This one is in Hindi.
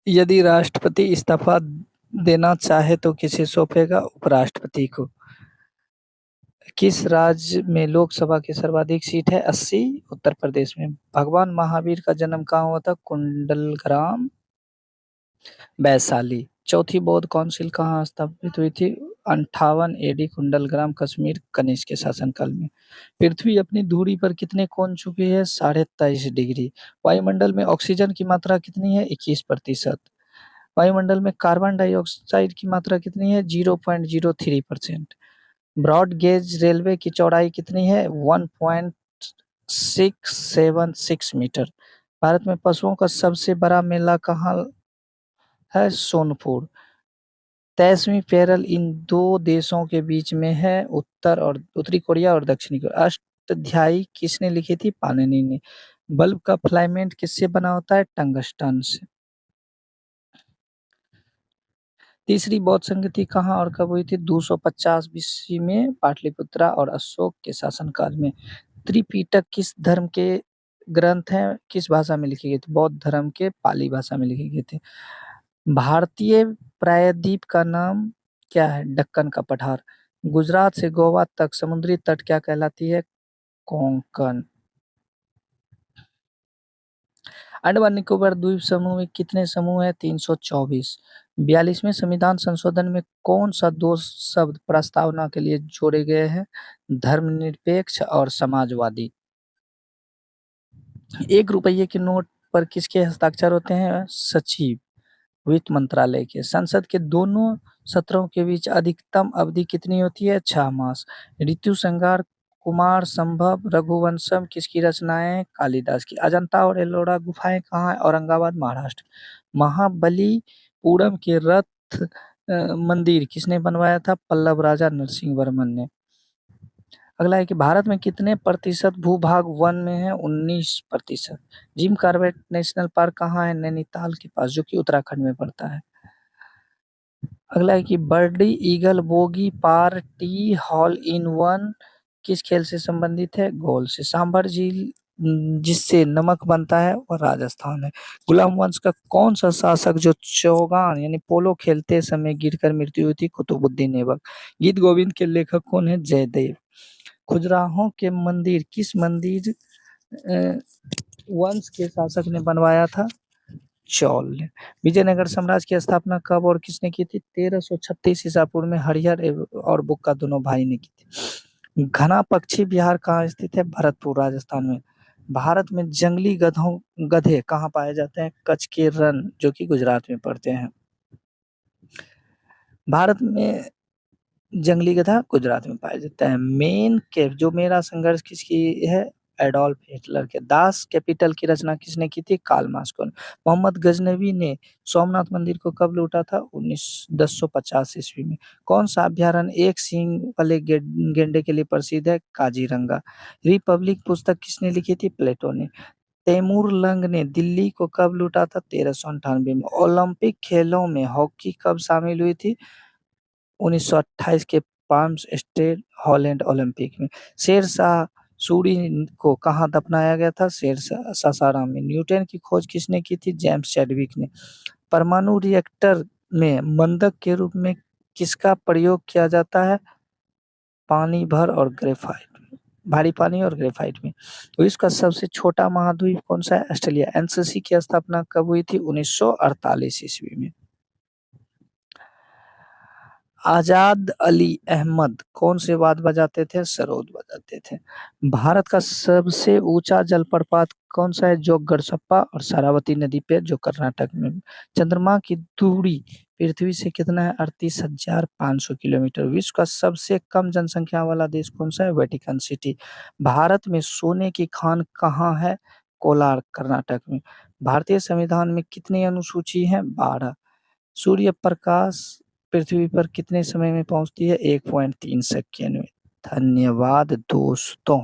यदि राष्ट्रपति इस्तीफा देना चाहे तो किसे सौंपेगा? उपराष्ट्रपति को। किस राज्य में लोकसभा की सर्वाधिक सीट है? 80। उत्तर प्रदेश में। भगवान महावीर का जन्म कहाँ हुआ था? कुंडलग्राम, वैशाली। चौथी बौद्ध काउंसिल कहाँ स्थापित हुई थी? 58 एडी, कुंडलग्राम, कश्मीर, कनिष्क के शासनकाल में। पृथ्वी अपनी धुरी पर कितने कोण छुपी है? 23.5 डिग्री। वायुमंडल में ऑक्सीजन की मात्रा कितनी है? 21%। वायुमंडल में कार्बन डाइऑक्साइड की मात्रा कितनी है? 0.03%। ब्रॉड गेज रेलवे की चौड़ाई कितनी है? 1.676 मीटर। भारत में पशुओं का सबसे बड़ा मेला कहाँ है? सोनपुर। 23वीं पैरेलल इन दो देशों के बीच में है, उत्तरी कोरिया और दक्षिणी कोरिया। अष्टाध्यायी किसने लिखी थी? पाणिनि ने। बल्ब का फिलामेंट किससे बना होता है? टंगस्टन से। तीसरी बौद्ध संगति कहाँ और कब हुई थी? 250 बीसी में, पाटलिपुत्रा और अशोक के शासनकाल में। त्रिपिटक किस धर्म के ग्रंथ हैं? किस भाषा में लिखे गए थे? बौद्ध धर्म के पाली भाषा में लिखे गए थे। भारतीय प्रायद्वीप का नाम क्या है? दक्कन का पठार। गुजरात से गोवा तक समुद्री तट क्या कहलाती है? कोंकण। अंडमान निकोबार द्वीप समूह में कितने समूह है? 324। 42वें संविधान संशोधन में कौन सा दो शब्द प्रस्तावना के लिए जोड़े गए हैं? धर्मनिरपेक्ष और समाजवादी। 1 रुपये के नोट पर किसके हस्ताक्षर होते हैं? सचिव, वित्त मंत्रालय के। संसद के दोनों सत्रों के बीच अधिकतम अवधि कितनी होती है? 6 मास। ऋतु संहार, कुमार संभव, रघुवंशम किसकी रचनाएं हैं? कालिदास की। अजंता और एलोरा गुफाएं कहाँ है? औरंगाबाद, महाराष्ट्र। महाबलीपुरम के रथ मंदिर किसने बनवाया था? पल्लव राजा नरसिंह वर्मन ने। अगला है कि भारत में कितने प्रतिशत भूभाग वन में है? 19%। जिम कॉर्बेट नेशनल पार्क कहाँ है? नैनीताल के पास, जो कि उत्तराखंड में पड़ता है। अगला है कि birdie eagle bogey par tee hole in one किस खेल से संबंधित है? गोल से। सांभर झील जिससे नमक बनता है वह राजस्थान है। गुलाम वंश का कौन सा शासक जो चौगान यानी पोलो खेलते समय गिरकर मृत्यु हुई थी? कुतुबुद्दीन ऐबक। गीत गोविंद के लेखक कौन है? जयदेव। खजुराहो के मंदिर किस मंदिर वंश के शासक ने बनवाया था? चौल ने। विजयनगर साम्राज्य की स्थापना कब और किसने की थी? 1336 ईसा पूर्व में हरिहर और बुक्का दोनों भाई ने की थी। घना पक्षी विहार कहाँ स्थित है? भरतपुर, राजस्थान में। भारत में जंगली गधे कहाँ पाए जाते हैं? कच्छ के रण, जो कि गुजरात में पड़ते हैं। भारत में जंगली गधा गुजरात में पाया जाता है। मेन केव जो मेरा संघर्ष किसकी है? एडोल्फ हिटलर के। दास कैपिटल की रचना किसने की थी? कार्ल मार्क्स ने। मोहम्मद गजनवी ने सोमनाथ मंदिर को कब लूटा था? 1050 ईस्वी में। कौन सा अभ्यारण्य एक सींग वाले गेंडे के लिए प्रसिद्ध है? काजीरंगा। रिपब्लिक पुस्तक किसने लिखी थी? प्लेटो ने। तैमूर लंग ने दिल्ली को कब लूटा था? 1398 में। ओलंपिक खेलों में हॉकी कब शामिल हुई थी? 1928 के पाल्म स्टेट हॉलैंड ओलंपिक में। शेरशाह सूरी को कहाँ दफनाया गया था? सासाराम में। न्यूटन की खोज किसने की थी? जेम्स चैडविक ने। परमाणु रिएक्टर में मंदक के रूप में किसका प्रयोग किया जाता है? पानी भर और ग्रेफाइट में, भारी पानी और ग्रेफाइट में। विश्व का सबसे छोटा महाद्वीप कौन सा है? ऑस्ट्रेलिया। एनसीसी की स्थापना कब हुई थी? 1948 ईस्वी में। आजाद अली अहमद कौन से वाद्य बजाते थे? सरोद बजाते थे। भारत का सबसे ऊंचा जलप्रपात कौन सा है? जोगगढ़सप्पा और शरावती नदी पे, जो कर्नाटक में। चंद्रमा की दूरी पृथ्वी से कितना है? 38,500 किलोमीटर। विश्व का सबसे कम जनसंख्या वाला देश कौन सा है? Vatican city. भारत में सोने की खान कहाँ है? कोलार, कर्नाटक में। भारतीय संविधान में कितनी अनुसूची है? 12। सूर्य प्रकाश पृथ्वी पर कितने समय में पहुंचती है? 1.3 सेकेंड में। धन्यवाद दोस्तों।